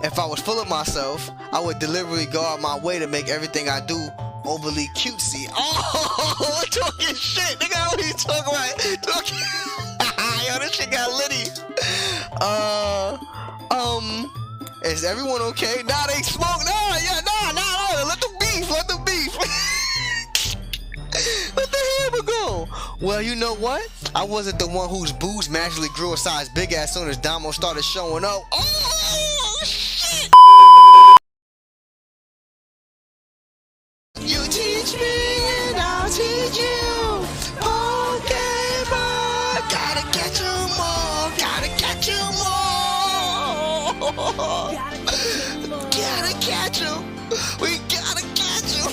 If I was full of myself, I would deliberately go out my way to make everything I do overly cutesy. Oh, talking shit, nigga. What are you talking about? Talking. Yo, this shit got litty. Is everyone okay? Nah, they smoke. Nah. Let them beef. Let the hammer go. Well, you know what? I wasn't the one whose boobs magically grew a size big as soon as Damo started showing up. Oh, shit. You teach me and I'll teach you. Pokemon. Gotta catch 'em all. Gotta catch 'em all. Gotta catch 'em. We gotta catch 'em.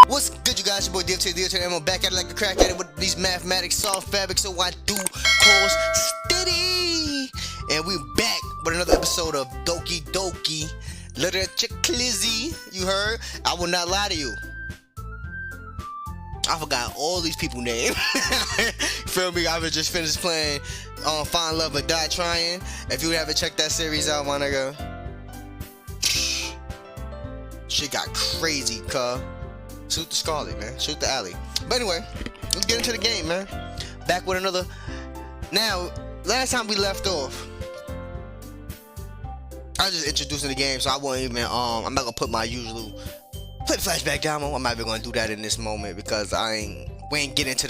What's good, you guys? Your boy DFT, and I'm back at it like a crack at it with these mathematics, soft fabric, so I do cause steady. And we back with another episode of Doki Doki Literature Club. You heard? I will not lie to you. I forgot all these people names. Feel me? I was just finished playing Find Love or Die Trying. If you haven't checked that series out, my nigga, shit got crazy, cuh. Shoot the Scarlet, man. Shoot the alley. But anyway, let's get into the game, man. Back with another. Now, last time we left off, I was just introducing the game, so I won't even. I'm not gonna put my usual play the flashback demo. I'm not even gonna do that in this moment because we ain't getting into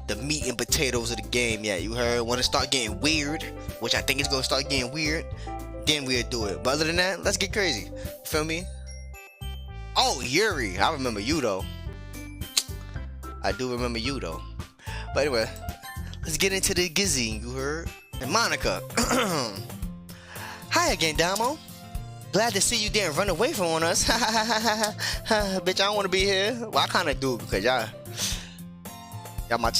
the meat and potatoes of the game yet. You heard? When it start getting weird, which I think it's gonna start getting weird, then we'll do it. But other than that, let's get crazy. Feel me? Oh, Yuri. I remember you though. I do remember you though. But anyway, let's get into the gizzy. You heard? And Monika. Hi again, Damo. Glad to see you didn't run away from us. Bitch, I don't want to be here. Well, I kind of do because y'all my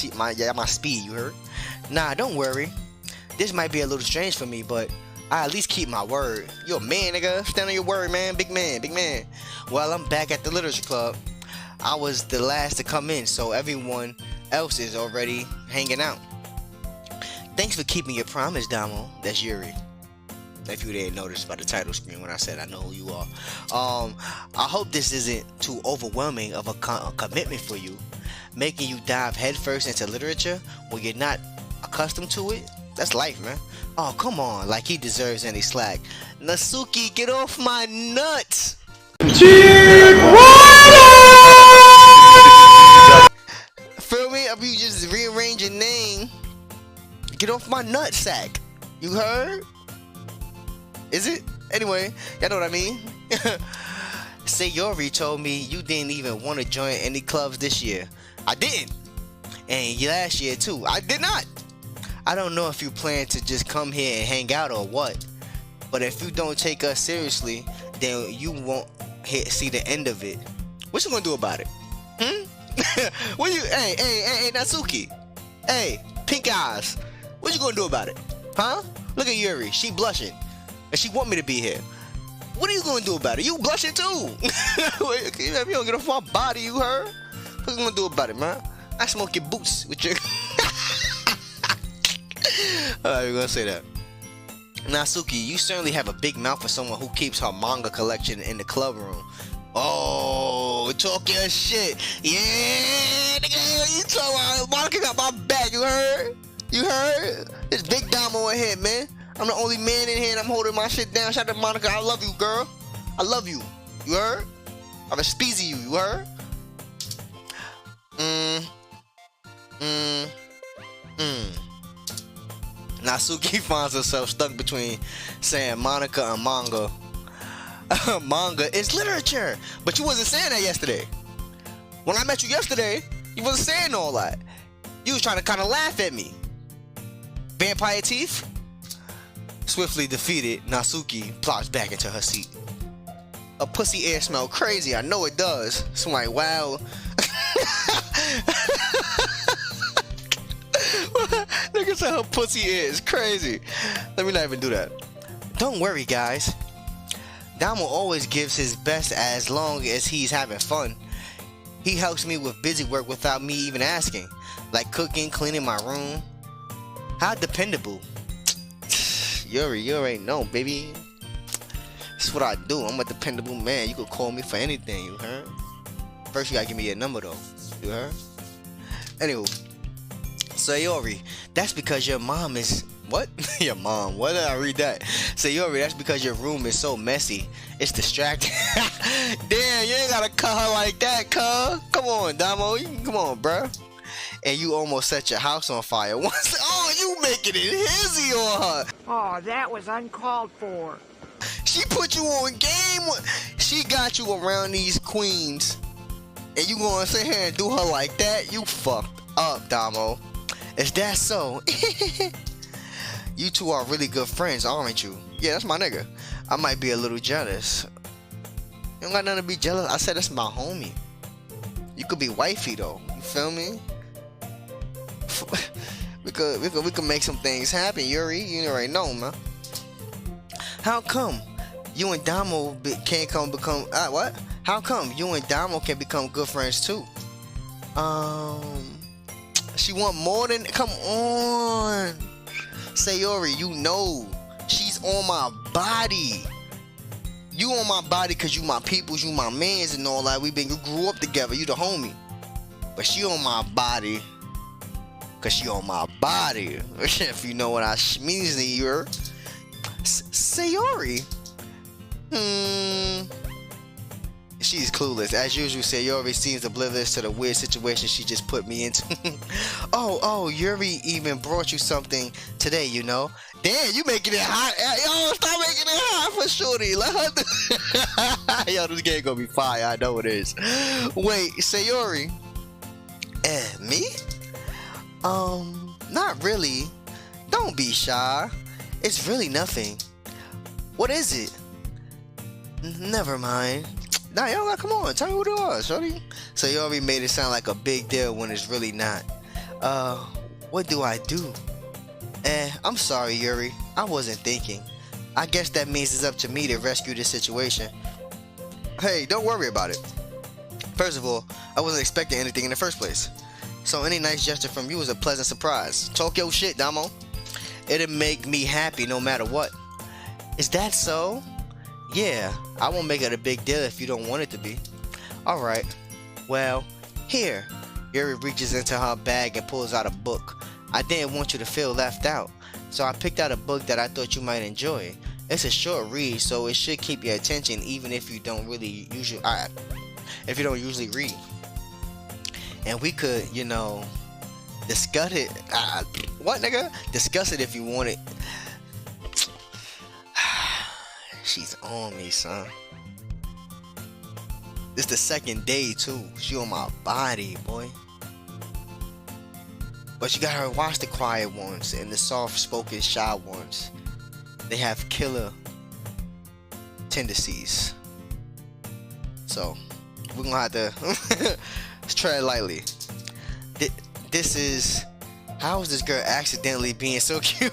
speed. You heard? Nah, don't worry. This might be a little strange for me, but I at least keep my word. You a man, nigga. Stand on your word, man. Big man. Well, I'm back at the Literature Club. I was the last to come in, so everyone else is already hanging out. Thanks for keeping your promise, Damo. That's Yuri. If you didn't notice by the title screen when I said I know who you are. I hope this isn't too overwhelming of a commitment for you. Making you dive headfirst into literature when you're not accustomed to it. That's life, man. Oh, come on. Like he deserves any slack. Natsuki, get off my nuts. Feel me? If you just rearrange your name, get off my nutsack. You heard? Is it? Anyway, y'all know what I mean. Sayori told me you didn't even want to join any clubs this year. I didn't. And last year too. I did not. I don't know if you plan to just come here and hang out or what. But if you don't take us seriously, then you won't see the end of it. What you gonna do about it? What you? Hey, Natsuki. Hey, pink eyes. What you gonna do about it? Huh? Look at Yuri. She blushing. And she want me to be here. What are you gonna do about it? You blushing too. You don't get off my body, you heard? What you gonna do about it, man? I smoke your boots with your. Alright, we're gonna say that. Natsuki, you certainly have a big mouth for someone who keeps her manga collection in the club room. Oh, talk your shit. Yeah, nigga, you talking about Monika got my back, you heard? You heard? It's Big Damo in here, man. I'm the only man in here and I'm holding my shit down. Shout out to Monika, I love you, girl. I love you. You heard? I'm a speezy you heard? Natsuki finds herself stuck between saying Monika and manga. Manga is literature. But you wasn't saying that yesterday. When I met you yesterday, you wasn't saying all that. You was trying to kind of laugh at me. Vampire teeth? Swiftly defeated, Natsuki plops back into her seat. A pussy air smell crazy, I know it does. So I'm like, wow. Nigga said her pussy air is crazy. Let me not even do that. Don't worry, guys. Damo always gives his best as long as he's having fun. He helps me with busy work without me even asking, like cooking, cleaning my room. How dependable. Yuri, you already know, baby. That's what I do. I'm a dependable man. You could call me for anything, you heard? First, you gotta give me your number, though. You heard? Anywho, Sayori, that's because your mom is... What? Your mom. Why did I read that? Sayori, that's because your room is so messy. It's distracting. Damn, you ain't gotta cut her like that, cuz. Come on, Damo. Come on, bruh. And you almost set your house on fire once. Oh, you making it hizzy on her. Oh, that was uncalled for. She put you on game. She got you around these queens. And you gonna sit here and do her like that? You fucked up, Damo. Is that so? You two are really good friends, aren't you? Yeah, that's my nigga. I might be a little jealous. You don't got nothing to be jealous. I said that's my homie. You could be wifey though. You feel me? we could make some things happen, Yuri. You already know, man. How come you and Damo can't become what? How come you and Damo can become good friends too? She want more than... Come on, Sayori. You know she's on my body. You on my body because you my peoples, you my mans and all that. You grew up together. You the homie. But she on my body because she on my body. If you know what I mean, you're Sayori. She's clueless. As usual, Sayori seems oblivious to the weird situation she just put me into. Oh, Yuri even brought you something today, you know? Damn, you making it hot. Yo, stop making it hot for shorty. Let her do. Yo, this game gonna be fire. I know it is. Wait, Sayori. Me? Not really. Don't be shy. It's really nothing. What is it? Never mind. Nah, yo, come on, tell me what it was, shorty. So you already made it sound like a big deal when it's really not. What do I do? I'm sorry, Yuri. I wasn't thinking. I guess that means it's up to me to rescue this situation. Hey, don't worry about it. First of all, I wasn't expecting anything in the first place. So any nice gesture from you is a pleasant surprise. Talk your shit, Damo. It'll make me happy no matter what. Is that so? Yeah, I won't make it a big deal if you don't want it to be. Alright, well, here. Yuri reaches into her bag and pulls out a book. I didn't want you to feel left out, so I picked out a book that I thought you might enjoy. It's a short read, so it should keep your attention even if you don't usually read. And we could, you know, discuss it. What, nigga? Discuss it if you want it. She's on me, son. This the second day too. She on my body, boy. But you gotta watch the quiet ones and the soft-spoken, shy ones. They have killer tendencies. So we're gonna have to tread lightly. This is... How is this girl accidentally being so cute?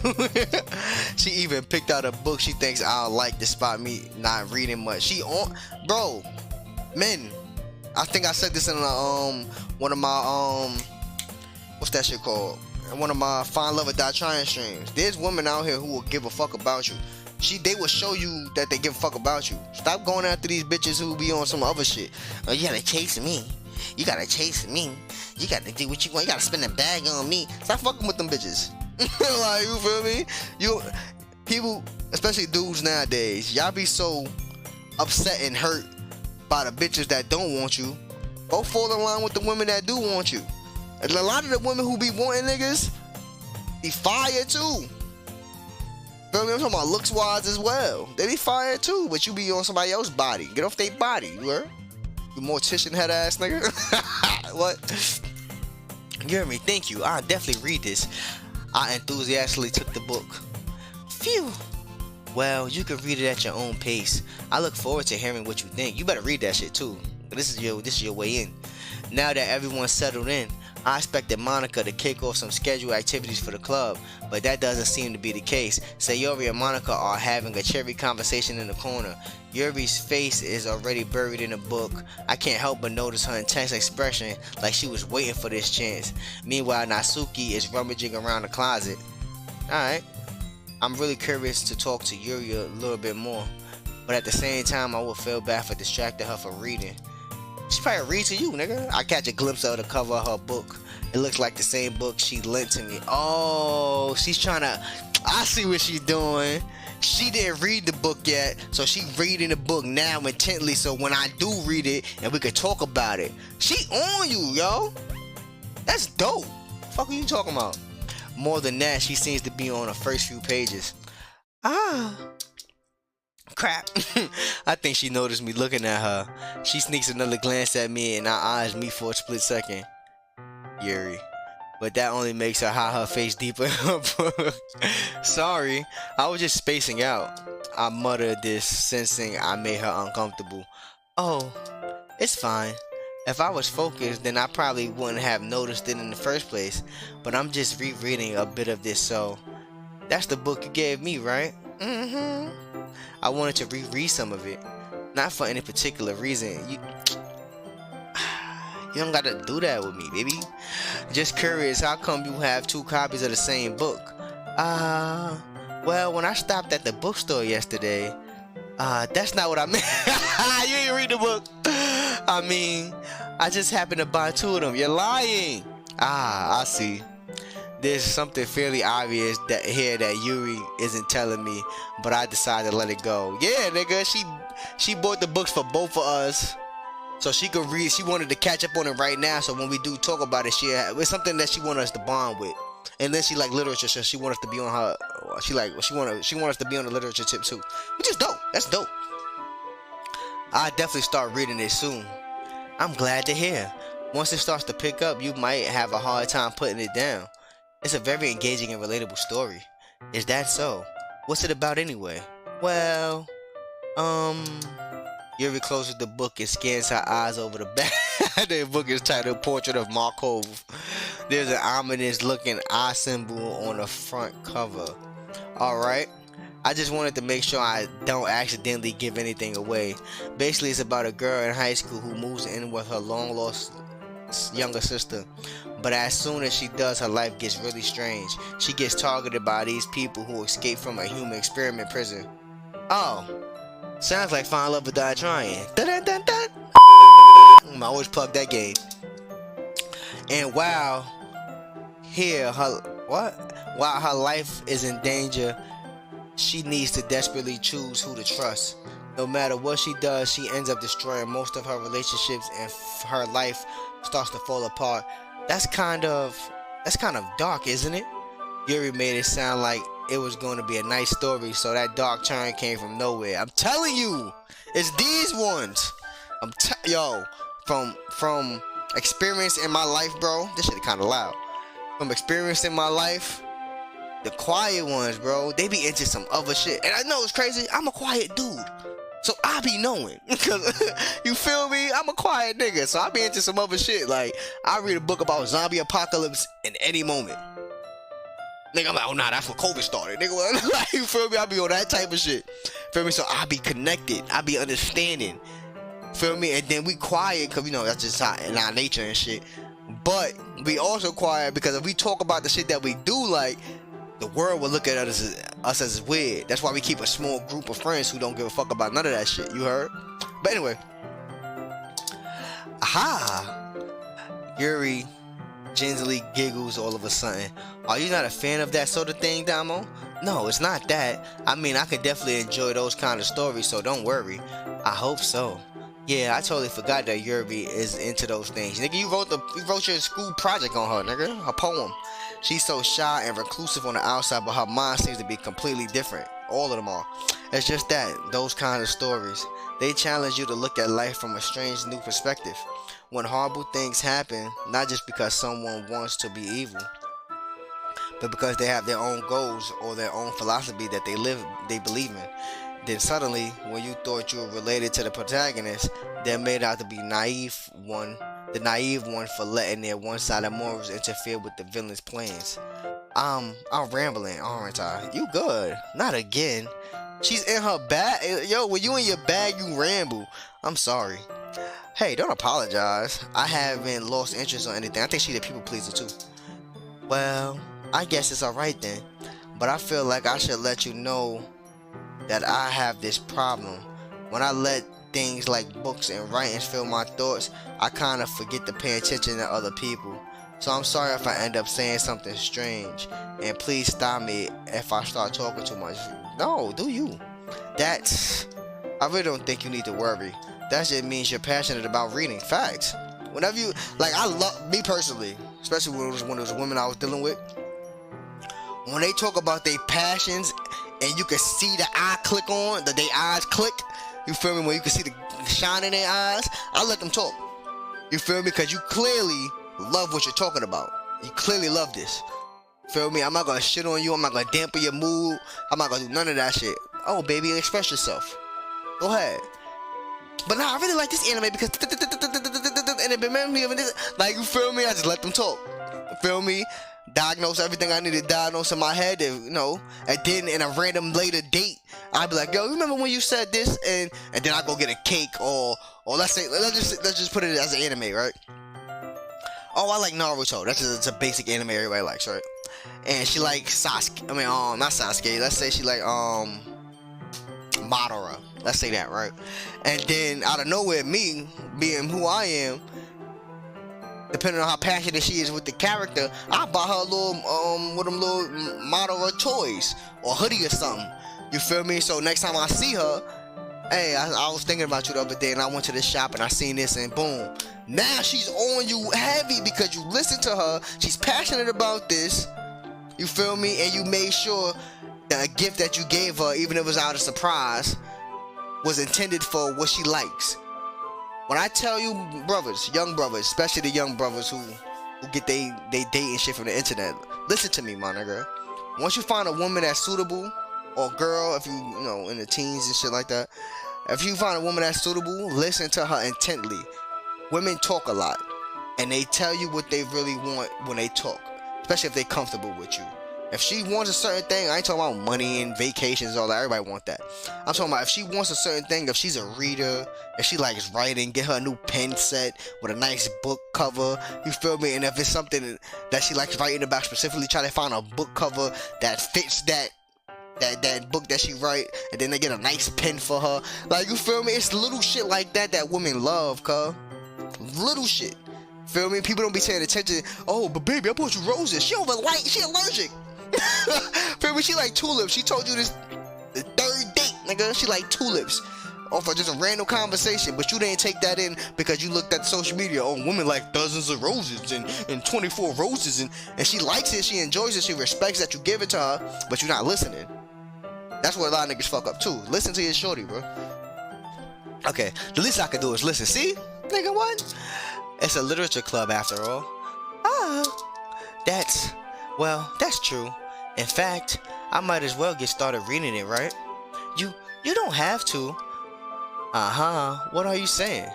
She even picked out a book she thinks I'll like despite me not reading much. She on... Bro, men. I think I said this in one of my what's that shit called? One of my Find Love or Die Trying streams. There's women out here who will give a fuck about you. They will show you that they give a fuck about you. Stop going after these bitches who be on some other shit. Oh, you gotta chase me. You gotta chase me. You gotta do what you want. You gotta spend a bag on me. Stop fucking with them bitches. Like, you feel me? People, especially dudes nowadays, y'all be so upset and hurt by the bitches that don't want you. Go fall in line with the women that do want you. And a lot of the women who be wanting niggas be fire too. Feel me? I'm talking about looks wise as well. They be fire too, but you be on somebody else's body. Get off their body, you heard? You mortician head ass nigga. What? You heard me? Thank you. I'll definitely read this. I enthusiastically took the book. Phew. Well, you can read it at your own pace. I look forward to hearing what you think. You better read that shit too. This is your way in. Now that everyone's settled in, I expected Monika to kick off some scheduled activities for the club, but that doesn't seem to be the case. Sayori and Monika are having a cheery conversation in the corner. Yuri's face is already buried in a book. I can't help but notice her intense expression, like she was waiting for this chance. Meanwhile, Natsuki is rummaging around the closet. Alright. I'm really curious to talk to Yuri a little bit more, but at the same time, I would feel bad for distracting her from reading. She probably read to you, nigga. I catch a glimpse of the cover of her book. It looks like the same book she lent to me. Oh, she's trying to... I see what she's doing. She didn't read the book yet, so she reading the book now intently, so when I do read it, and we could talk about it. She on you, yo. That's dope. What the fuck are you talking about? More than that, she seems to be on the first few pages. Ah... Crap. I think she noticed me looking at her. She sneaks another glance at me and our eyes meet for a split second. Yuri. But that only makes her hide her face deeper in her book. Sorry, I was just spacing out. I muttered this, sensing I made her uncomfortable. Oh, it's fine. If I was focused, then I probably wouldn't have noticed it in the first place. But I'm just rereading a bit of this, so... That's the book you gave me, right? Mm-hmm. I wanted to reread some of it. Not for any particular reason. You don't gotta do that with me, baby. Just curious, how come you have 2 copies of the same book? Well, when I stopped at the bookstore yesterday, that's not what I meant. You didn't read the book. I mean, I just happened to buy 2 of them. You're lying. I see. There's something fairly obvious that Yuri isn't telling me, but I decided to let it go. Yeah, nigga, she bought the books for both of us, so she could read. She wanted to catch up on it right now, so when we do talk about it, it's something that she wanted us to bond with. And then she like literature, so she wanted us to be on her. She wanted us to be on the literature tip too, which is dope. That's dope. I'll definitely start reading it soon. I'm glad to hear. Once it starts to pick up, you might have a hard time putting it down. It's a very engaging and relatable story. Is that so? What's it about anyway? Well, Yuri closes the book and scans her eyes over the back. The book is titled Portrait of Markov. There's an ominous looking eye symbol on the front cover. Alright. I just wanted to make sure I don't accidentally give anything away. Basically, it's about a girl in high school who moves in with her long lost younger sister, but as soon as she does, her life gets really strange. She gets targeted by these people who escape from a human experiment prison. Oh, sounds like Find Love or Die Trying. Dun, dun, dun, dun. I always plug that game. And while her life is in danger, she needs to desperately choose who to trust. No matter what she does, she ends up destroying most of her relationships, and her life starts to fall apart. That's kind of dark, isn't it? Yuri made it sound like it was going to be a nice story, so that dark turn came from nowhere. I'm telling you, it's these ones. From experience in my life, bro. This shit kind of loud. From experience in my life, the quiet ones, bro, they be into some other shit. And I know it's crazy. I'm a quiet dude, so I be knowing. Cause you feel me? I'm a quiet nigga, so I be into some other shit. Like, I read a book about zombie apocalypse in any moment. Nigga, I'm like, oh nah, that's what COVID started. Nigga, like, you feel me? I be on that type of shit. Feel me? So I be connected. I be understanding. Feel me? And then we quiet, cause you know that's just in our nature and shit. But we also quiet because if we talk about the shit that we do like, the world will look at us as weird. That's why we keep a small group of friends who don't give a fuck about none of that shit. You heard? But anyway. Aha! Yuri gingerly giggles all of a sudden. Are you not a fan of that sort of thing, Damo? No, it's not that. I mean, I can definitely enjoy those kind of stories, so don't worry. I hope so. Yeah, I totally forgot that Yuri is into those things. Nigga, you wrote your school project on her, nigga. A poem. She's so shy and reclusive on the outside, but her mind seems to be completely different. All of them are. It's just that, those kind of stories, they challenge you to look at life from a strange new perspective. When horrible things happen, not just because someone wants to be evil, but because they have their own goals or their own philosophy that they believe in. Then suddenly, when you thought you were related to the protagonist, they're made out to be naive one the naive one for letting their one-sided morals interfere with the villain's plans. I'm rambling, aren't I? You good? Not again. She's in her bag. Yo, when you in your bag, you ramble. I'm sorry. Hey, don't apologize. I haven't lost interest or anything. I think she's a people pleaser too. Well, I guess it's alright then. But I feel like I should let you know that I have this problem. When I let things like books and writings fill my thoughts, I kind of forget to pay attention to other people. So I'm sorry if I end up saying something strange. And please stop me if I start talking too much. No, do you? I really don't think you need to worry. That just means you're passionate about reading. Facts. Whenever you, like, I love, me personally, especially when it was women I was dealing with, when they talk about their passions and you can see the eye click on, their eyes click, you feel me, when you can see the shine in their eyes, I let them talk. You feel me? Because you clearly love what you're talking about. You clearly love this. Feel me? I'm not gonna shit on you. I'm not gonna dampen your mood. I'm not gonna do none of that shit. Oh, baby, express yourself. Go ahead. But nah, I really like this anime because and it reminds me of this. Like, you feel me? I just let them talk. You feel me? Diagnose everything I need to diagnose in my head, and, you know, and then in a random later date, I'd be like, yo, remember when you said this? And then I go get a cake, or let's just put it as an anime, right? Oh, I like Naruto. It's a basic anime everybody likes, right? And she likes Sasuke. I mean, not Sasuke. Let's say she like Madara. Let's say that, right? And then out of nowhere, me being who I am, depending on how passionate she is with the character, I buy her a little with them little Madara toys or hoodie or something. You feel me? So next time I see her, hey, I was thinking about you the other day, and I went to this shop and I seen this, and boom. Now she's on you heavy because you listen to her. She's passionate about this. You feel me? And you made sure that a gift that you gave her, even if it was out of surprise, was intended for what she likes. When I tell you, brothers, young brothers, especially the young brothers who get they dating shit from the internet, listen to me, my nigga. Once you find a woman that's suitable, or girl, if you know, in the teens and shit like that, if you find a woman that's suitable, listen to her intently. Women talk a lot, and they tell you what they really want when they talk, especially if they're comfortable with you. If she wants a certain thing, I ain't talking about money and vacations, all that. Everybody want that. I'm talking about if she wants a certain thing, if she's a reader, if she likes writing, get her a new pen set with a nice book cover. You feel me? And if it's something that she likes writing about specifically, try to find a book cover that fits that book that she write, and then they get a nice pen for her. Like, you feel me? It's little shit like that women love, cuz. Little shit. Feel me? People don't be paying attention. Oh, but baby, I bought you roses. She allergic. Feel me? She like tulips. She told you this the third date, nigga. She like tulips. Off of just a random conversation, but you didn't take that in because you looked at social media. Oh, women like dozens of roses and 24 roses, and she likes it, she enjoys it, she respects that you give it to her, but you're not listening. That's what a lot of niggas fuck up too. Listen to your shorty, bro. Okay, the least I can do is listen. See? Nigga, what? It's a literature club after all. That's true. In fact, I might as well get started reading it, right? You don't have to. What are you saying?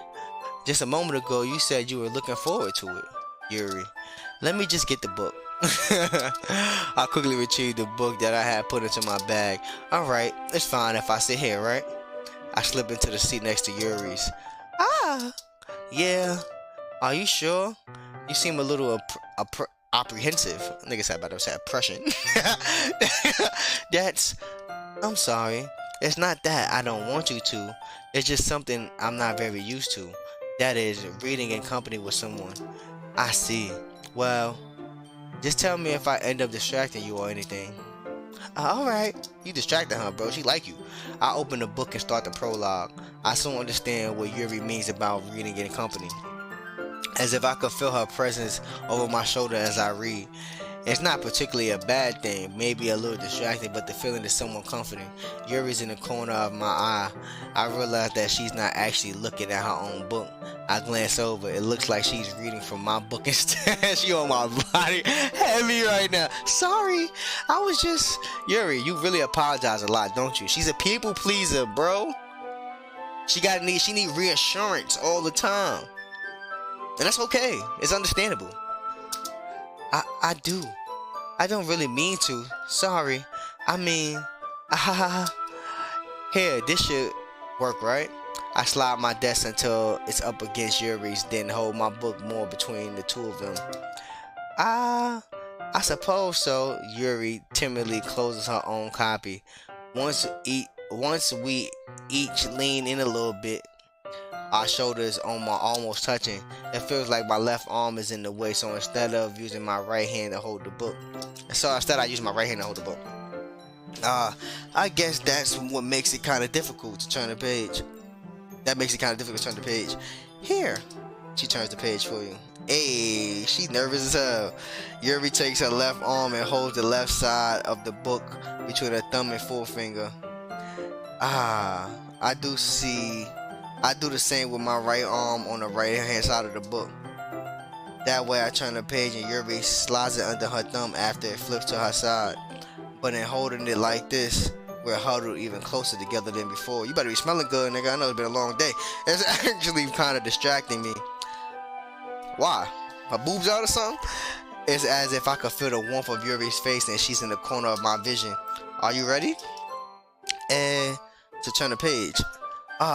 Just a moment ago, you said you were looking forward to it, Yuri. Let me just get the book. I quickly retrieved the book that I had put into my bag. Alright, it's fine if I sit here, right? I slip into the seat next to Yuri's. Yeah. Are you sure? You seem a little apprehensive. Nigga said about to say oppression. I'm sorry. It's not that I don't want you to. It's just something I'm not very used to. That is, reading in company with someone. I see. Well, just tell me if I end up distracting you or anything. Alright. You distracted her, bro. She like you. I open the book and start the prologue. I soon understand what Yuri means about reading in company. As if I could feel her presence over my shoulder as I read. It's not particularly a bad thing, maybe a little distracting, but the feeling is somewhat comforting. Yuri's in the corner of my eye. I realize that she's not actually looking at her own book. I glance over. It looks like she's reading from my book instead. She on my body heavy right now. Sorry, I was just... Yuri, you really apologize a lot, don't you? She's a people pleaser, bro. She need reassurance all the time. And that's okay. It's understandable. I do. I don't really mean to. Sorry. I mean, here, this should work, right? I slide my desk until it's up against Yuri's, then hold my book more between the two of them. I suppose so. Yuri timidly closes her own copy. Once we each lean in a little bit, our shoulders almost touching. It feels like my left arm is in the way, so instead of using my right hand to hold the book, I use my right hand to hold the book. I guess that's what makes it kind of difficult to turn the page. Here, she turns the page for you. Hey, she's nervous as hell. Yuri takes her left arm and holds the left side of the book between her thumb and forefinger. I do the same with my right arm on the right hand side of the book. That way I turn the page and Yuri slides it under her thumb after it flips to her side. But in holding it like this, we're huddled even closer together than before. You better be smelling good, nigga. I know it's been a long day. It's actually kind of distracting me. Why? My boobs out or something? It's as if I could feel the warmth of Yuri's face and she's in the corner of my vision. Are you ready? And to turn the page.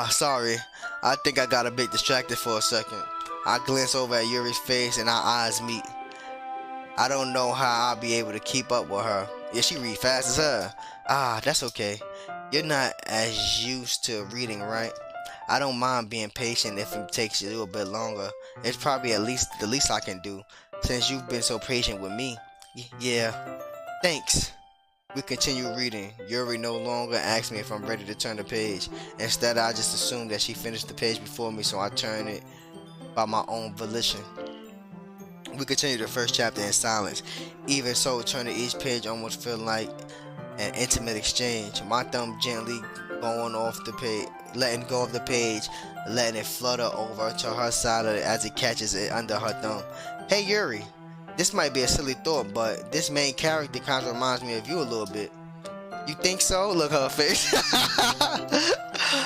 Sorry. I think I got a bit distracted for a second. I glance over at Yuri's face and our eyes meet. I don't know how I'll be able to keep up with her. Yeah, she read fast as hell. That's okay. You're not as used to reading, right? I don't mind being patient if it takes you a little bit longer. It's probably the least I can do, since you've been so patient with me. Yeah, thanks. We continue reading. Yuri no longer asks me if I'm ready to turn the page. Instead, I just assume that she finished the page before me, so I turn it by my own volition. We continue the first chapter in silence. Even so, turning each page almost feel like an intimate exchange. My thumb gently going off the page, letting go of the page, letting it flutter over to her side of it as it catches it under her thumb. Hey Yuri, this might be a silly thought, but this main character kind of reminds me of you a little bit. You think so? Look at her face.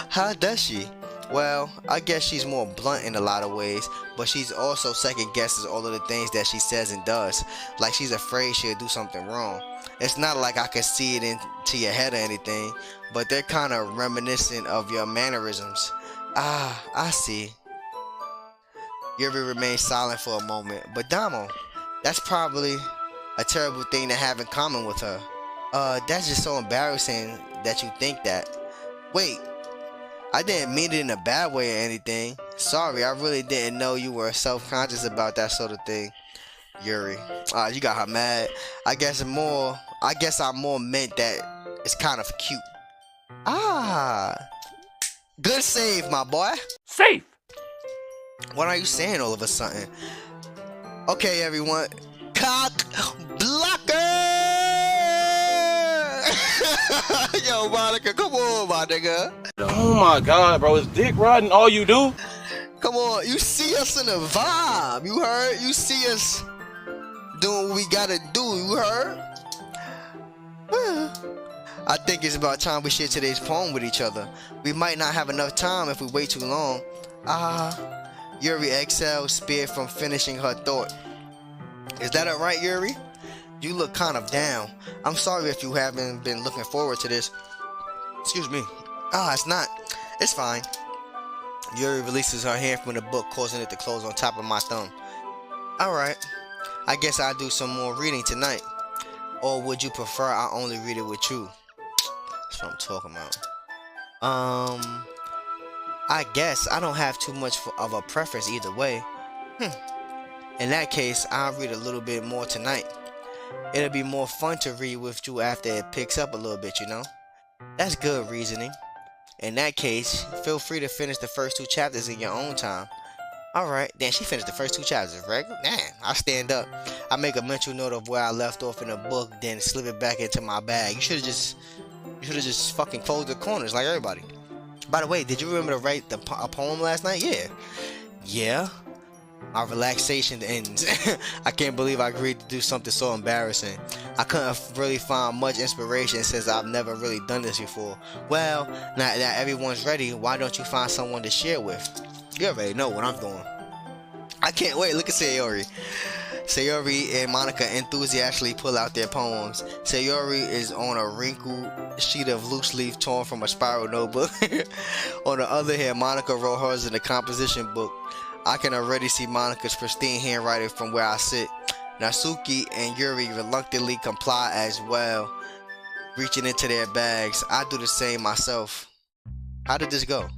How does she? Well, I guess she's more blunt in a lot of ways, but she's also second guesses all of the things that she says and does, like she's afraid she'll do something wrong. It's not like I can see it into your head or anything, but they're kind of reminiscent of your mannerisms. I see. Yuri remains silent for a moment, but Damo, that's probably a terrible thing to have in common with her. That's just so embarrassing that you think that. Wait. I didn't mean it in a bad way or anything. Sorry, I really didn't know you were self-conscious about that sort of thing. Yuri. You got her mad. I guess I more meant that it's kind of cute. Good save, my boy. Safe! What are you saying all of a sudden? Okay, everyone. Cock blocker! Yo, Monika, come on, my nigga. Oh my god, bro, is dick riding all you do? Come on, you see us in the vibe. You heard? You see us doing what we gotta do. You heard? I think it's about time we share today's poem with each other. We might not have enough time if we wait too long. Yuri exhales, spared from finishing her thought. Is that alright, Yuri? You look kind of down. I'm sorry if you haven't been looking forward to this. Excuse me. It's not. It's fine. Yuri releases her hand from the book, causing it to close on top of my thumb. Alright. I guess I'll do some more reading tonight. Or would you prefer I only read it with you? That's what I'm talking about. I guess I don't have too much of a preference either way. In that case, I'll read a little bit more tonight. It'll be more fun to read with you after it picks up a little bit, you know? That's good reasoning. In that case, feel free to finish the first 2 chapters in your own time. Alright, then she finished the first 2 chapters, right? Man, I stand up. I make a mental note of where I left off in the book, then slip it back into my bag. You should've just fucking closed the corners like everybody. By the way, did you remember to write a poem last night? Yeah. My relaxation ends. I can't believe I agreed to do something so embarrassing. I couldn't really find much inspiration since I've never really done this before. Well, now that everyone's ready, why don't you find someone to share with? You already know what I'm doing. I can't wait. Look at Sayori. Sayori and Monika enthusiastically pull out their poems. Sayori is on a wrinkled sheet of loose leaf torn from a spiral notebook. On the other hand, Monika wrote hers in a composition book. I can already see Monika's pristine handwriting from where I sit. Natsuki and Yuri reluctantly comply as well, reaching into their bags. I do the same myself. How did this go?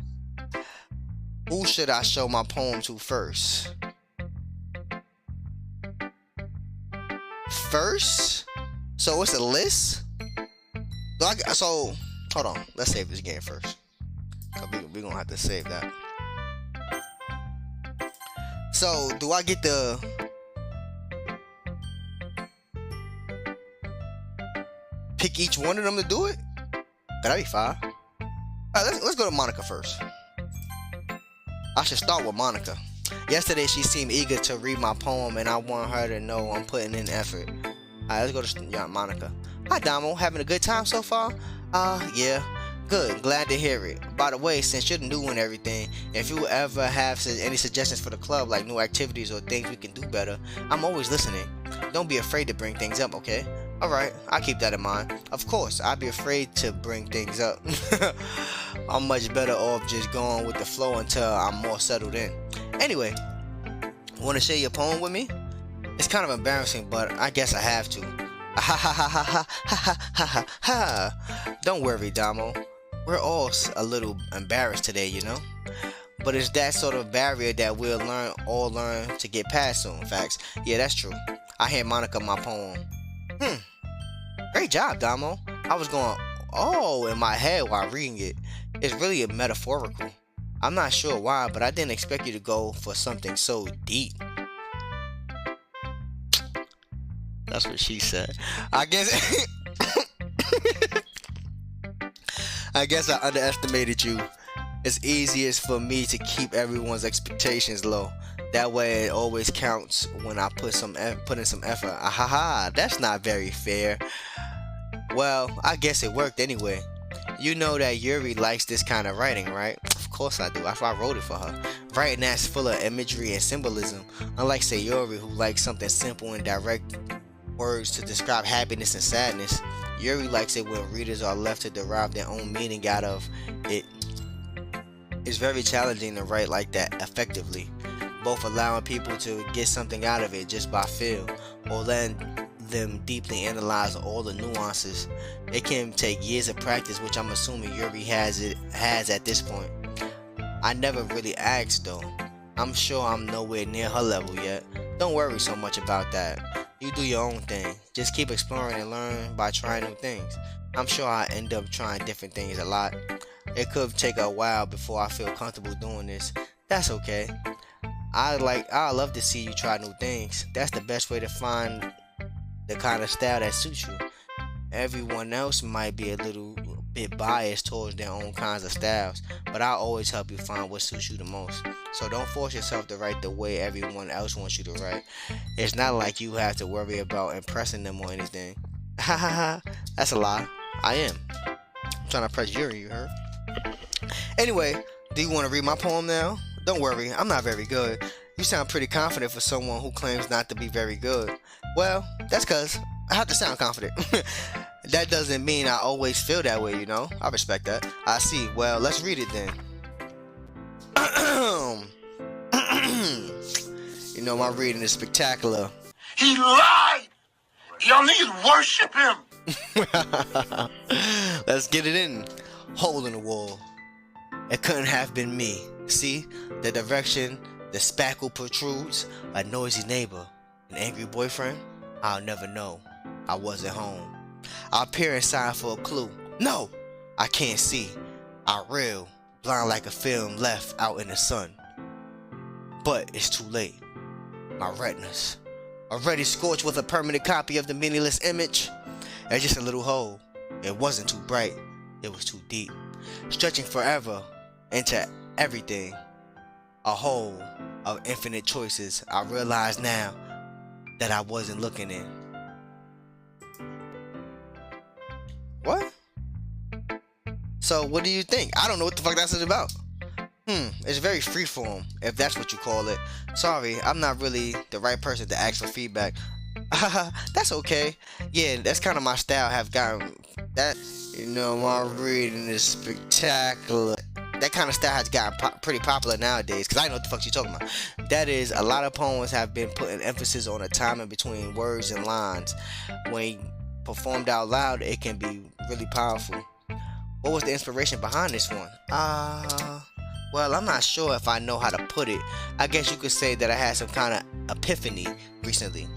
Who should I show my poem to first? First? So it's a list? So, hold on. Let's save this game first. We're gonna have to save that. So, do I get the... pick each one of them to do it? That'd be fine. Alright, let's go to Monika first. I should start with Monika. Yesterday she seemed eager to read my poem and I want her to know I'm putting in effort. Alright, let's go to Monika. Hi Damo, having a good time so far? Yeah. Good, glad to hear it. By the way, since you're new and everything, if you ever have any suggestions for the club, like new activities or things we can do better, I'm always listening. Don't be afraid to bring things up, okay? Alright, I'll keep that in mind. Of course, I'd be afraid to bring things up. I'm much better off just going with the flow until I'm more settled in. Anyway, want to share your poem with me? It's kind of embarrassing, but I guess I have to. Ha ha ha ha ha ha ha ha ha. Don't worry, Damo. We're all a little embarrassed today, you know? But it's that sort of barrier that we'll all learn to get past soon. Facts. Yeah, that's true. I hand Monika my poem. Great job, Damo. I was going, oh, in my head while reading it. It's really metaphorical. I'm not sure why, but I didn't expect you to go for something so deep. That's what she said. I guess I underestimated you. It's easiest for me to keep everyone's expectations low. That way it always counts when I put in some effort. Ahaha, that's not very fair. Well, I guess it worked anyway. You know that Yuri likes this kind of writing, right? Of course I do. That's why I wrote it for her. Writing that's full of imagery and symbolism. Unlike Sayori, who likes something simple and direct words to describe happiness and sadness, Yuri likes it when readers are left to derive their own meaning out of it. It's very challenging to write like that effectively, both allowing people to get something out of it just by feel, or letting them deeply analyze all the nuances. It can take years of practice, which I'm assuming Yuri has at this point. I never really asked though. I'm sure I'm nowhere near her level yet. Don't worry so much about that. You do your own thing. Just keep exploring and learn by trying new things. I'm sure I end up trying different things a lot. It could take a while before I feel comfortable doing this. That's okay. I love to see you try new things. That's the best way to find the kind of style that suits you. Everyone else might be a little bit biased towards their own kinds of styles, but I'll always help you find what suits you the most. So don't force yourself to write the way everyone else wants you to write. It's not like you have to worry about impressing them or anything. Ha ha ha. That's a lie. I am. I'm trying to press Yuri, you heard? Anyway, do you want to read my poem now? Don't worry, I'm not very good. You sound pretty confident for someone who claims not to be very good. Well, that's cause I have to sound confident. That doesn't mean I always feel that way, you know? I respect that. I see. Well, let's read it then. You know, my reading is spectacular. He lied! Y'all niggas worship him! Let's get it in. Hole in the wall. It couldn't have been me. See? The direction the spackle protrudes. A noisy neighbor. An angry boyfriend? I'll never know. I wasn't home. I peer inside for a clue. No! I can't see. I reel. Blind like a film left out in the sun. But it's too late. My retinas. Already scorched with a permanent copy of the meaningless image. There's just a little hole. It wasn't too bright. It was too deep. Stretching forever into everything. A hole of infinite choices. I realize now that I wasn't looking in. What? So what do you think? I don't know what the fuck that's about. It's very freeform, if that's what you call it. Sorry, I'm not really the right person to ask for feedback. That's okay. Yeah, that's kind of my style. Have gotten that. My reading is spectacular. That kind of style has gotten pretty popular nowadays. Cause I know what the fuck you talking about. That is, a lot of poems have been putting emphasis on the timing between words and lines. When performed out loud, it can be really powerful. What was the inspiration behind this one? Well, I'm not sure if I know how to put it. I guess you could say that I had some kind of epiphany recently.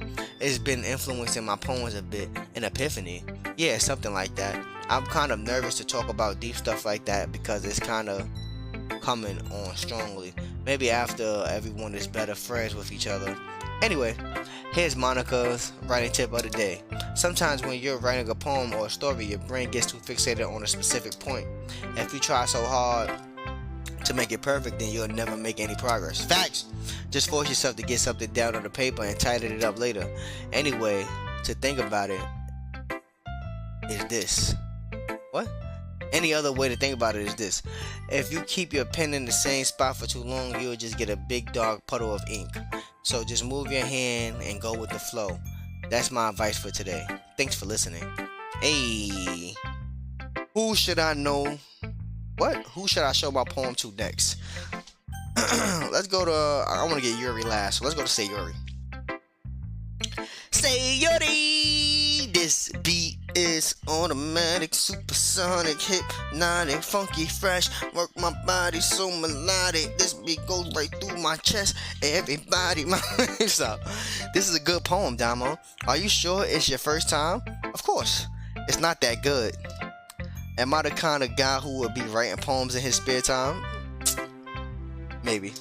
It's been influencing my poems a bit. An epiphany? Yeah, something like that. I'm kind of nervous to talk about deep stuff like that because it's kind of coming on strongly. Maybe after everyone is better friends with each other. Anyway, here's Monika's writing tip of the day. Sometimes when you're writing a poem or a story, your brain gets too fixated on a specific point. If you try so hard to make it perfect, then you'll never make any progress. Facts! Just force yourself to get something down on the paper and tighten it up later. Anyway, to think about it is this. What? Any other way to think about it is this. If you keep your pen in the same spot for too long, you'll just get a big dark puddle of ink. So just move your hand and go with the flow. That's my advice for today. Thanks for listening. Hey, who should I know? What? Who should I show my poem to next? Let's go to, I want to get Yuri last, so let's go to Sayori. Sayori! This beat is automatic, supersonic, hypnotic, funky, fresh. Work my body so melodic. This beat goes right through my chest. Everybody, so this is a good poem, Damo. Are you sure it's your first time? Of course. It's not that good. Am I the kind of guy who would be writing poems in his spare time? Maybe.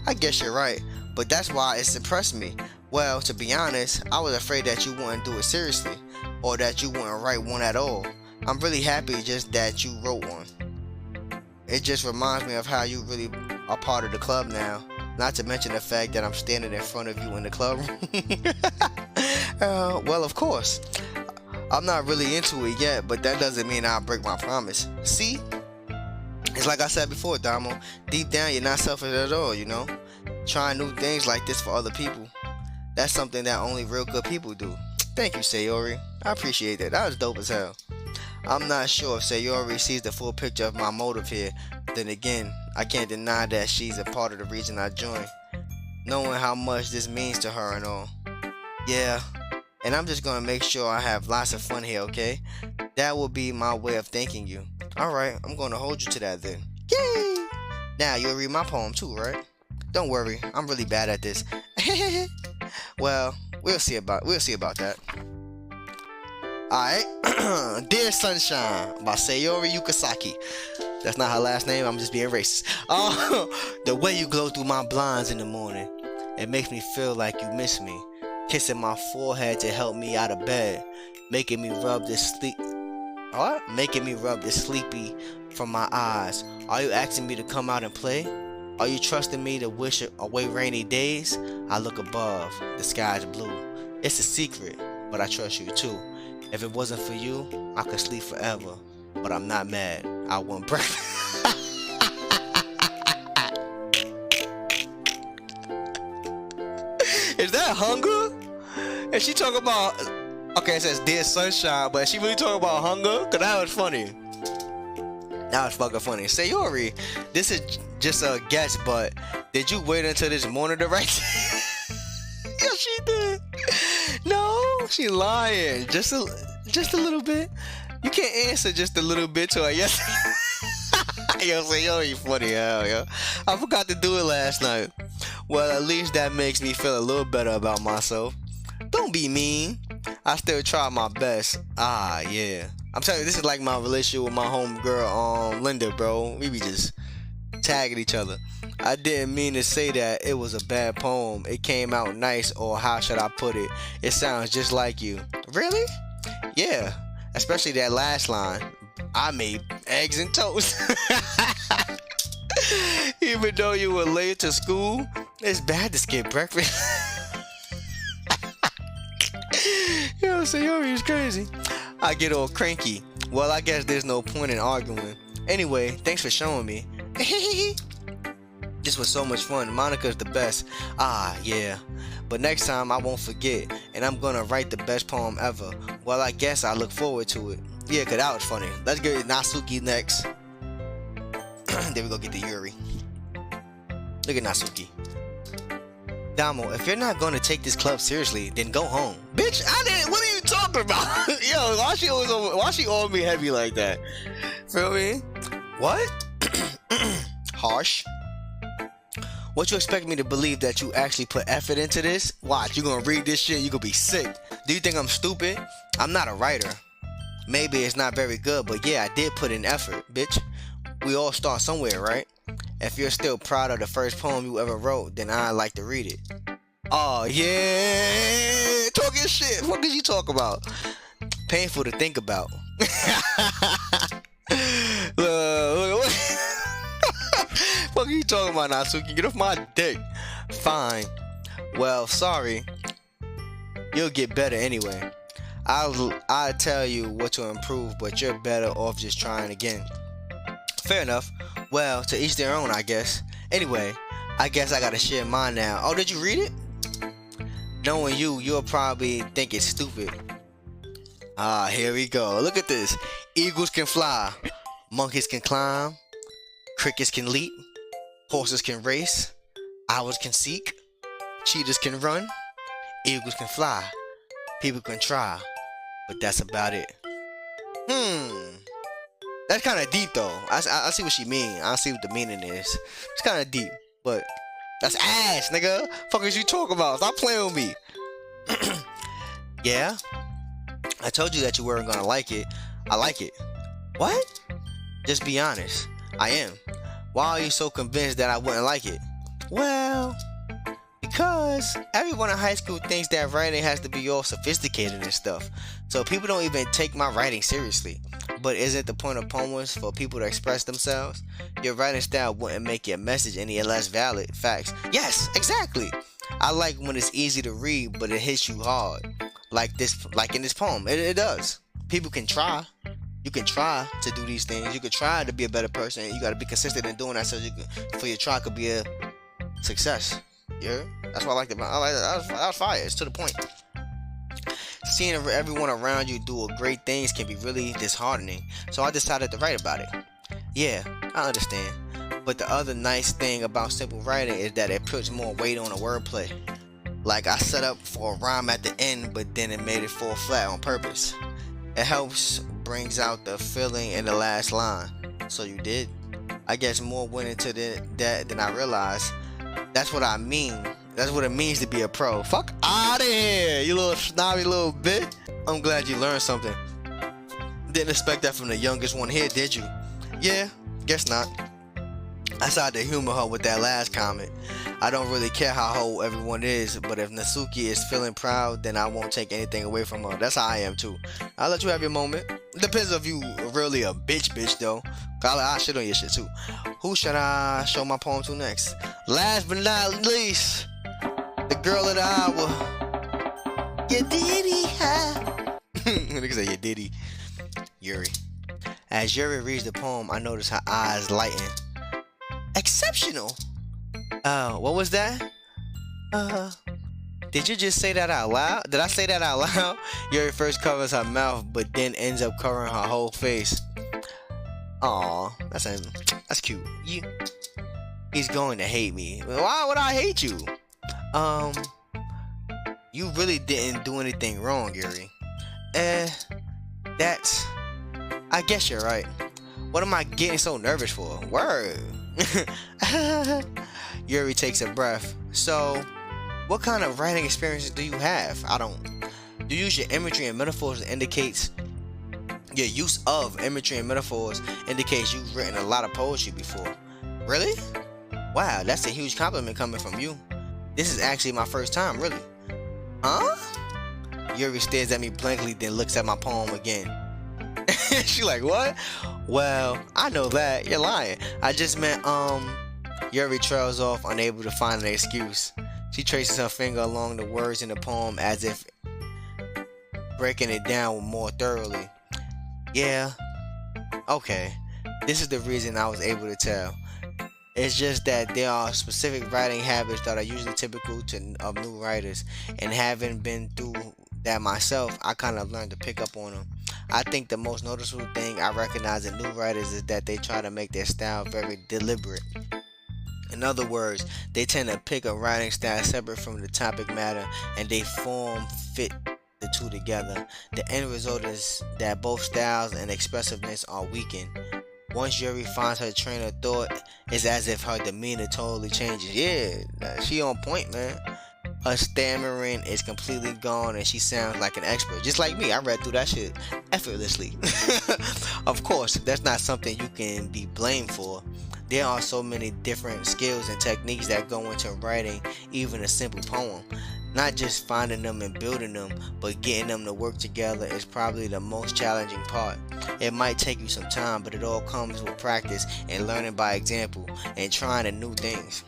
I guess you're right, but that's why it's impressed me. Well, to be honest, I was afraid that you wouldn't do it seriously, or that you wouldn't write one at all. I'm really happy just that you wrote one. It just reminds me of how you really are part of the club now, not to mention the fact that I'm standing in front of you in the club. Well, of course. I'm not really into it yet, but that doesn't mean I'll break my promise. See? It's like I said before, Damo. Deep down, you're not selfish at all, Trying new things like this for other people. That's something that only real good people do. Thank you, Sayori. I appreciate that. That was dope as hell. I'm not sure if Sayori sees the full picture of my motive here. Then again, I can't deny that she's a part of the reason I joined. Knowing how much this means to her and all. Yeah. And I'm just gonna make sure I have lots of fun here, okay? That will be my way of thanking you. Alright, I'm gonna hold you to that then. Yay! Now, you'll read my poem too, right? Don't worry, I'm really bad at this. Well, we'll see about that. Alright. Dear Sunshine by Sayori Yukasaki. That's not her last name, I'm just being racist. The way you glow through my blinds in the morning. It makes me feel like you miss me. Kissing my forehead to help me out of bed, making me rub this sleepy from my eyes. Are you asking me to come out and play? Are you trusting me to wish away rainy days? I look above, the sky's blue. It's a secret, but I trust you too. If it wasn't for you, I could sleep forever. But I'm not mad. I want breakfast. Is that hunger? And she talking about, okay, it says Dear Sunshine, but she really talking about hunger? Cause that was funny. That was fucking funny. Sayori, this is just a guess, but did you wait until this morning to write? Yeah, she did. No, she lying. Just a little bit. You can't answer just a little bit to her. Yes. Yo, Sayori, funny hell, yo. I forgot to do it last night. Well, at least that makes me feel a little better about myself. Don't be mean. I still try my best. Yeah. I'm telling you, this is like my relationship with my homegirl, Linda, bro. We be just tagging each other. I didn't mean to say that it was a bad poem. It came out nice, or how should I put it? It sounds just like you. Really? Yeah. Especially that last line. I made eggs and toast. Even though you were late to school, it's bad to skip breakfast. Yo, Sayori is crazy. I get all cranky. Well, I guess there's no point in arguing. Anyway, thanks for showing me. This was so much fun. Monica's the best. Ah, yeah. But next time I won't forget, and I'm gonna write the best poem ever. Well, I guess I look forward to it. Yeah, cause that was funny. Let's get Natsuki next. Then we go get the Yuri. Look at Natsuki. Damo, if you're not gonna take this club seriously, then go home. Bitch, I didn't. What are you talking about? Yo, why she on me heavy like that? Feel me? What? Harsh. What you expect me to believe that you actually put effort into this? Watch, you gonna read this shit, you gonna be sick. Do you think I'm stupid? I'm not a writer. Maybe it's not very good, but yeah, I did put in effort, bitch. We all start somewhere, right? If you're still proud of the first poem you ever wrote, then I'd like to read it. Oh yeah, talking shit. What did you talk about? Painful to think about. What are you talking about, Natsuki? Get off my dick. Fine. Well, sorry. You'll get better anyway. I'll tell you what to improve, but you're better off just trying again. Fair enough. Well, to each their own, I guess. Anyway, I guess I gotta share mine now. Oh, did you read it? Knowing you, you'll probably think it's stupid. Ah, here we go. Look at this. Eagles can fly. Monkeys can climb. Crickets can leap. Horses can race. Owls can seek. Cheetahs can run. Eagles can fly. People can try. But that's about it. That's kind of deep though. I see what she mean. I see what the meaning is. It's kind of deep, but that's ass, nigga. Fuck is you talking about? Stop playing with me. Yeah, I told you that you weren't gonna like it. I like it. What? Just be honest. I am. Why are you so convinced that I wouldn't like it? Well, because everyone in high school thinks that writing has to be all sophisticated and stuff. So people don't even take my writing seriously. But isn't the point of poems for people to express themselves? Your writing style wouldn't make your message any less valid. Facts. Yes, exactly. I like when it's easy to read, but it hits you hard. Like in this poem. It does. People can try. You can try to do these things. You can try to be a better person. You gotta be consistent in doing that so for your try could be a success. Yeah? That's what I like about that was fire. It's to the point. Seeing everyone around you do great things can be really disheartening, so I decided to write about it. Yeah, I understand. But the other nice thing about simple writing is that it puts more weight on the wordplay. Like I set up for a rhyme at the end, but then it made it fall flat on purpose. It helps brings out the feeling in the last line. So you did? I guess more went into that than I realized. That's what I mean. That's what it means to be a pro. Fuck out of here, you little snobby little bitch. I'm glad you learned something. Didn't expect that from the youngest one here, did you? Yeah, guess not. I decided to humor her with that last comment. I don't really care how old everyone is, but if Natsuki is feeling proud, then I won't take anything away from her. That's how I am too. I'll let you have your moment. Depends if you really a bitch though. I'll shit on your shit too. Who should I show my poem to next? Last but not least, the girl of the hour. Your ditty, Nigga say your ditty. Yuri. As Yuri reads the poem, I notice her eyes lighten. Exceptional. What was that? Did you just say that out loud? Did I say that out loud? Yuri first covers her mouth, but then ends up covering her whole face. Aw, that's cute. He's going to hate me. Why would I hate you? You really didn't do anything wrong, Yuri. I guess you're right. What am I getting so nervous for? Word. Yuri takes a breath. So, what kind of writing experiences do you have? I don't. You use your imagery and metaphors that indicates your use of imagery and metaphors indicates you've written a lot of poetry before. Really? Wow, that's a huge compliment coming from you. This is actually my first time, really. Huh? Yuri stares at me blankly, then looks at my poem again. She like, what? Well, I know that. You're lying. I just meant, Yuri trails off, unable to find an excuse. She traces her finger along the words in the poem as if breaking it down more thoroughly. Yeah. Okay. This is the reason I was able to tell. It's just that there are specific writing habits that are usually typical of new writers, and having been through that myself, I kind of learned to pick up on them. I think the most noticeable thing I recognize in new writers is that they try to make their style very deliberate. In other words, they tend to pick a writing style separate from the topic matter, and they form fit the two together. The end result is that both styles and expressiveness are weakened. Once Yuri finds her train of thought, it's as if her demeanor totally changes. Yeah, she on point, man. Her stammering is completely gone and she sounds like an expert. Just like me, I read through that shit effortlessly. Of course, that's not something you can be blamed for. There are so many different skills and techniques that go into writing even a simple poem. Not just finding them and building them, but getting them to work together is probably the most challenging part. It might take you some time, but it all comes with practice and learning by example and trying the new things.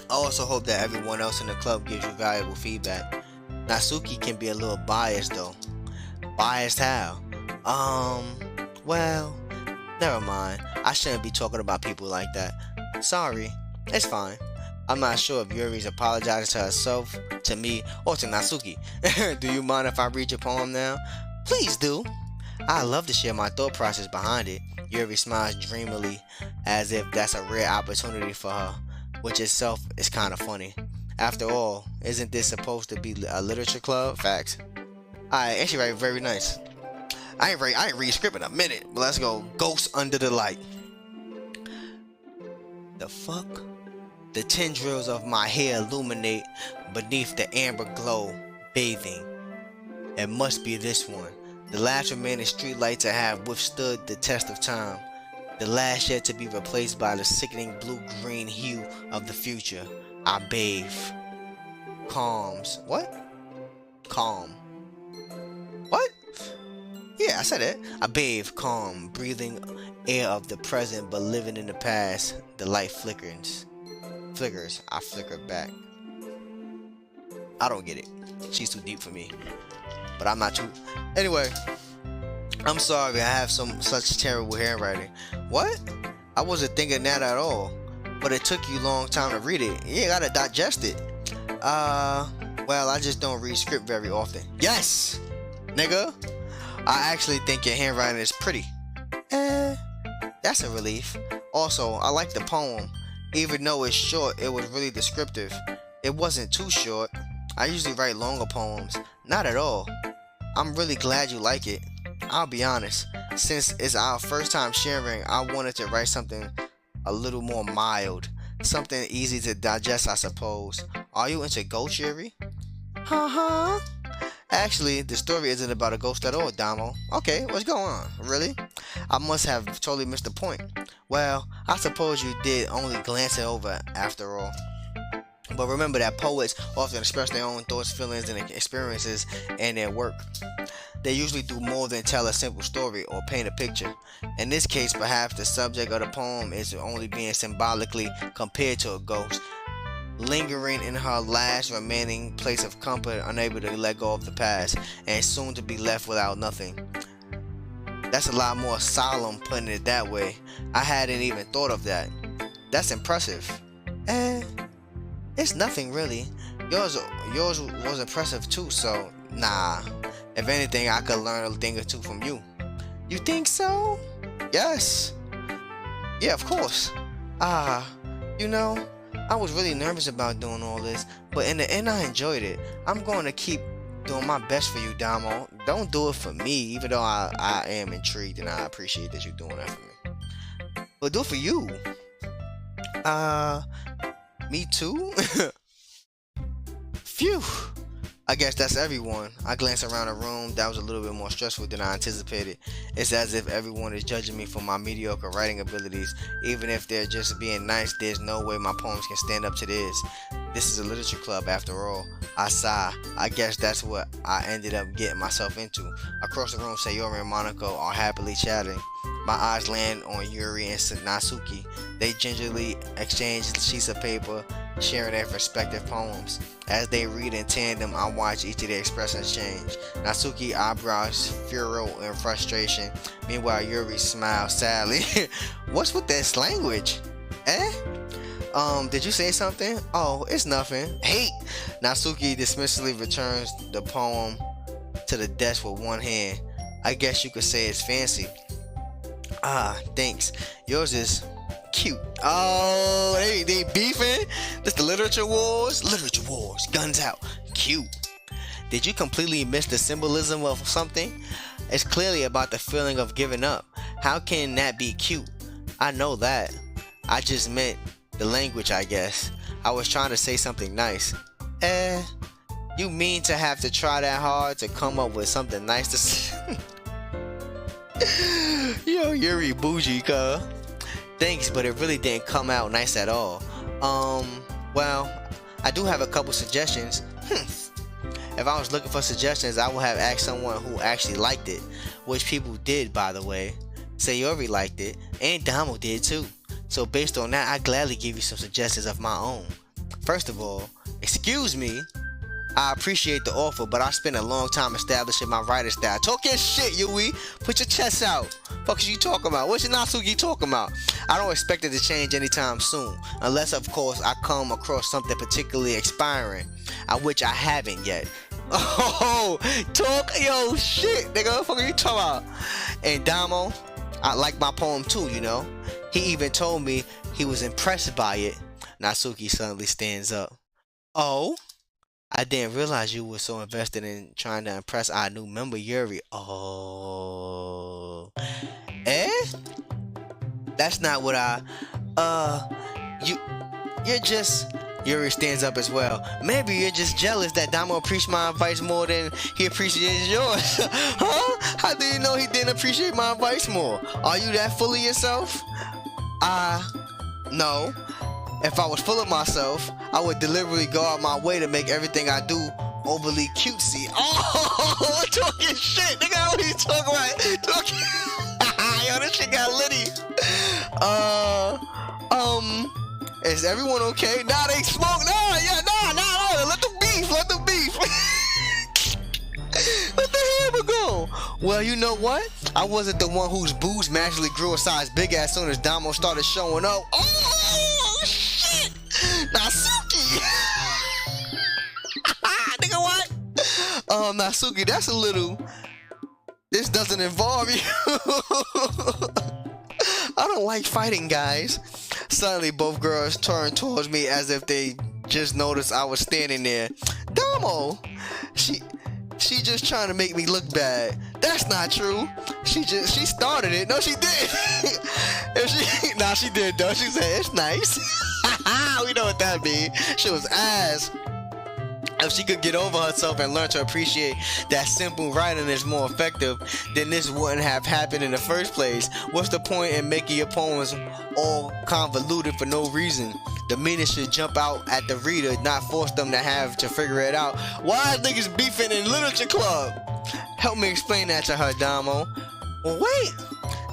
I also hope that everyone else in the club gives you valuable feedback. Natsuki can be a little biased though. Biased how? Well, never mind. I shouldn't be talking about people like that. Sorry, it's fine. I'm not sure if Yuri's apologizing to herself, to me, or to Natsuki. Do you mind if I read your poem now? Please do. I love to share my thought process behind it. Yuri smiles dreamily, as if that's a rare opportunity for her, which itself is kind of funny. After all, isn't this supposed to be a literature club? Facts. Alright, and she write very nice. I ain't read script in a minute, but let's go. Ghost under the light. The fuck? The tendrils of my hair illuminate beneath the amber glow, bathing. It must be this one. The last remaining streetlight to have withstood the test of time. The last yet to be replaced by the sickening blue-green hue of the future. I bathe. Calms. What? Calm. What? Yeah, I said it. I bathe, calm, breathing air of the present but living in the past. The light flickers. I flicker back. I don't get it. She's too deep for me. But I'm not too. Anyway, I'm sorry I have such terrible handwriting. What? I wasn't thinking that at all. But it took you a long time to read it. You gotta digest it. Well, I just don't read script very often. Yes! Nigga! I actually think your handwriting is pretty. That's a relief. Also, I like the poem. Even though it's short, it was really descriptive. It wasn't too short. I usually write longer poems. Not at all. I'm really glad you like it. I'll be honest. Since it's our first time sharing, I wanted to write something a little more mild. Something easy to digest, I suppose. Are you into ghosts, Yuri? Uh-huh. Actually, the story isn't about a ghost at all, Damo. Okay, what's going on? Really? I must have totally missed the point. Well, I suppose you did only glance it over after all. But remember that poets often express their own thoughts, feelings, and experiences in their work. They usually do more than tell a simple story or paint a picture. In this case, perhaps the subject of the poem is only being symbolically compared to a ghost, lingering in her last remaining place of comfort, unable to let go of the past, and soon to be left without nothing. That's a lot more solemn putting it that way. I hadn't even thought of that. That's impressive. It's nothing really. Yours was impressive too, so nah. If anything, I could learn a thing or two from you. You think so? Yes. Yeah, of course. You know, I was really nervous about doing all this, but in the end I enjoyed it. I'm going to keep doing my best for you, Damo. Don't do it for me, even though I am intrigued and I appreciate that you're doing that for me. But do it for you. Me too? Phew. I guess that's everyone. I glanced around the room. That was a little bit more stressful than I anticipated. It's as if everyone is judging me for my mediocre writing abilities. Even if they're just being nice, there's no way my poems can stand up to this. This is a literature club after all. I sigh. I guess that's what I ended up getting myself into. Across the room, Sayori and Monika are happily chatting. My eyes land on Yuri and Natsuki. They gingerly exchange sheets of paper, sharing their respective poems. As they read in tandem, I watch each of their expressions change. Natsuki eyebrows furrow and frustration. Meanwhile, Yuri smiles sadly. What's with this language? Eh? Did you say something? Oh, it's nothing. Hate! Natsuki dismissively returns the poem to the desk with one hand. I guess you could say it's fancy. Ah, thanks. Yours is cute. Oh, they beefing? This the literature wars? Literature wars. Guns out. Cute. Did you completely miss the symbolism of something? It's clearly about the feeling of giving up. How can that be cute? I know that. I just meant the language, I guess. I was trying to say something nice. You mean to have to try that hard to come up with something nice to say? Yo, Yuri bougie, cuh. Thanks, but it really didn't come out nice at all. Well, I do have a couple suggestions. If I was looking for suggestions, I would have asked someone who actually liked it, which people did, by the way. Sayori liked it, and Damo did too. So based on that, I gladly give you some suggestions of my own. First of all, excuse me. I appreciate the offer, but I spent a long time establishing my writer style. Talk your shit, Yuri. Put your chest out. Fuck is you talking about? What's your Natsuki talking about? I don't expect it to change anytime soon, unless of course I come across something particularly inspiring, which I haven't yet. Oh, talk your shit, nigga. What the fuck are you talking about? And Damo, I like my poem too, you know. He even told me he was impressed by it. Natsuki suddenly stands up. Oh? I didn't realize you were so invested in trying to impress our new member, Yuri. Oh. Eh? That's not what you're just... Yuri stands up as well. Maybe you're just jealous that Damo appreciates my advice more than he appreciates yours. Huh? How do you know he didn't appreciate my advice more? Are you that full of yourself? No. If I was full of myself, I would deliberately go out my way to make everything I do overly cutesy. Oh, talking shit, nigga. What are you talking about? Talking. Yo, this shit got litty. Is everyone okay? Nah, they smoke. Nah. Let them beef. Let the hammer go. Well, you know what? I wasn't the one whose boobs magically grew a size big as soon as Damo started showing up. Oh, shit! Natsuki! Nigga, what? Natsuki, that's a little... This doesn't involve you. I don't like fighting, guys. Suddenly, both girls turned towards me as if they just noticed I was standing there. Damo! She just trying to make me look bad. That's not true. She started it. No, she did. She did though. She said it's nice. We know what that means. She was ass. If she could get over herself and learn to appreciate that simple writing is more effective, then this wouldn't have happened in the first place. What's the point in making your poems all convoluted for no reason? The meaning should jump out at the reader, not force them to have to figure it out. Why niggas beefing in literature club? Help me explain that to her, Damo. Well, wait.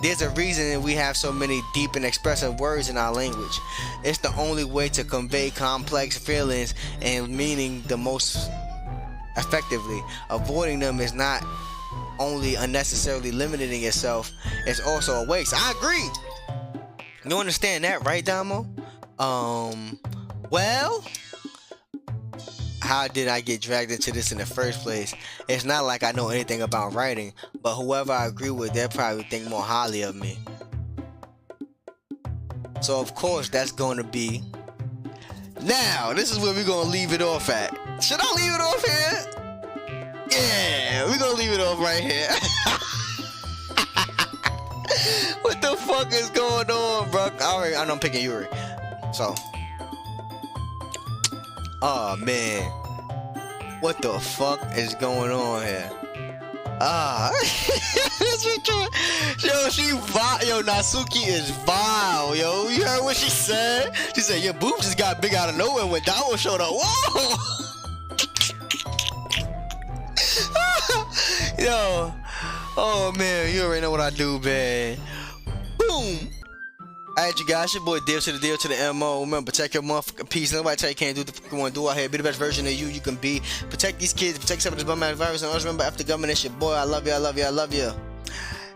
There's a reason we have so many deep and expressive words in our language. It's the only way to convey complex feelings and meaning the most effectively. Avoiding them is not only unnecessarily limiting yourself, it's also a waste. I agree. You understand that, right, Damo? Well, how did I get dragged into this in the first place? It's not like I know anything about writing, but whoever I agree with, they'll probably think more highly of me. So of course that's going to be... Now, this is where we're going to leave it off at. Should I leave it off here? Yeah, we're going to leave it off right here. What the fuck is going on, bro? Alright, I know I'm picking Yuri. So... Oh man, what the fuck is going on here? Yo, Natsuki is vile, yo. You heard what she said? She said your boobs just got big out of nowhere when Damo showed up. Whoa! Yo, oh man, you already know what I do, man. Boom. Alright, you guys, your boy Deal to the MO. Remember, protect your motherfucking peace. Nobody tell you can't do what the fuck you want to do out here. Be the best version of you can be. Protect these kids, protect some of this bum ass virus. And always remember, after government, it's your boy. I love you.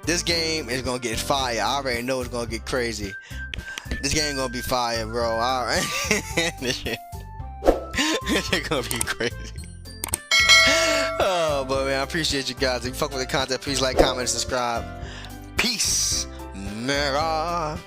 This game is gonna get fire. I already know it's gonna get crazy. This game gonna be fire, bro. Alright. This shit gonna be crazy. Oh, but man, I appreciate you guys. If you fuck with the content, please like, comment, and subscribe. Peace. Mera.